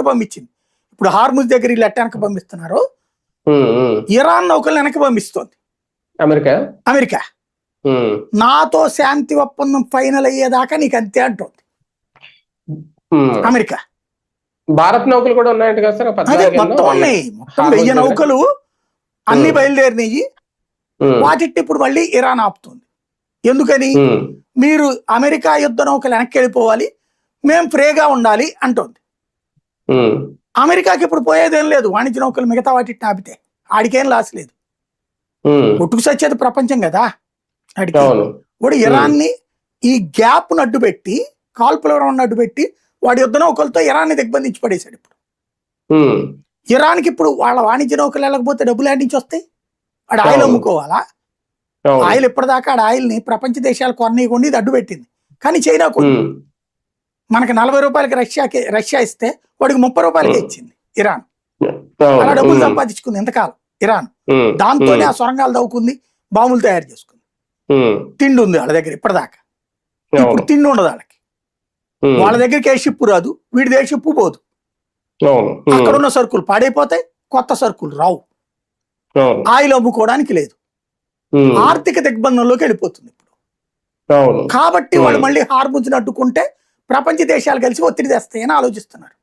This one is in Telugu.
పంపించింది. ఇప్పుడు హార్ముజ్ దగ్గర వీళ్ళు ఎట్ట పంపిస్తున్నారు, ఇరాన్ నౌకలు వెనక్కి పంపిస్తోంది అమెరికా. నాతో శాంతి ఒప్పందం ఫైనల్ అయ్యేదాకా నీకు అంతే అంటుంది అమెరికా. భారత్ నౌకలు కూడా ఉన్నాయంట కదా సార్? అదే మొత్తం ఉన్నాయి, మొత్తం 1000 నౌకలు అన్ని బయలుదేరినాయి. వాటిని ఇప్పుడు మళ్ళీ ఇరాన్ ఆపుతుంది. ఎందుకని? మీరు అమెరికా యుద్ధ నౌకలు వెనక్కి వెళ్ళిపోవాలి, మేము ఫ్రీగా ఉండాలి అంటుంది. అమెరికాకి ఇప్పుడు పోయేదేం లేదు, వాణిజ్య నౌకలు మిగతా వాటిని ఆపితే ఆడికేం లాస్ లేదు. కొట్టుకు సచ్చేది ప్రపంచం కదా ఆడికి. వాడు ఇరాన్ ని ఈ గ్యాప్ అడ్డు పెట్టి, కాల్పుల అడ్డు పెట్టి వాడి యుద్ధ నౌకలతో ఇరాన్ ని దిగ్బంధించి పడేశాడు. ఇప్పుడు ఇరాన్కి ఇప్పుడు వాళ్ళ వాణిజ్య నౌకలు వెళ్ళకపోతే డబ్బులు ఆడి నుంచి వస్తాయి? వాడు ఆయిల్ అమ్ముకోవాలా? ఆయిల్ ఇప్పటిదాకా ఆడ ఆయిల్ ని ప్రపంచ దేశాలు కొననీయకుండా ఇది అడ్డు పెట్టింది. కానీ చైనా కొన్ని మనకి 40 రూపాయలకి రష్యా ఇస్తే వాడికి 30 రూపాయలకి ఇచ్చింది ఇరాన్. అలా డబ్బులు సంపాదించుకుంది ఇంతకాలం ఇరాన్. దాంతోనే ఆ సొరంగాలు దవ్వుకుంది, బాంబులు తయారు చేసుకుంది. తిండి ఉంది వాళ్ళ దగ్గర ఇప్పటిదాకా. ఇప్పుడు తిండి ఉండదు వాళ్ళకి. వాళ్ళ దగ్గరికి ఏ షిప్పు రాదు, వీడి దగ్గర షిప్పు పోదు. అక్కడున్న సరుకులు పాడైపోతాయి, కొత్త సరుకులు రావు, ఆయిల్ అమ్ముకోవడానికి లేదు. ఆర్థిక దిగ్బంధంలోకి వెళ్ళిపోతుంది ఇప్పుడు. కాబట్టి వాళ్ళు మళ్ళీ హార్ముజ్ని అడ్డుకుంటే ప్రపంచ దేశాలు కలిసి ఒత్తిడి తెస్తాయని ఆలోచిస్తున్నారు.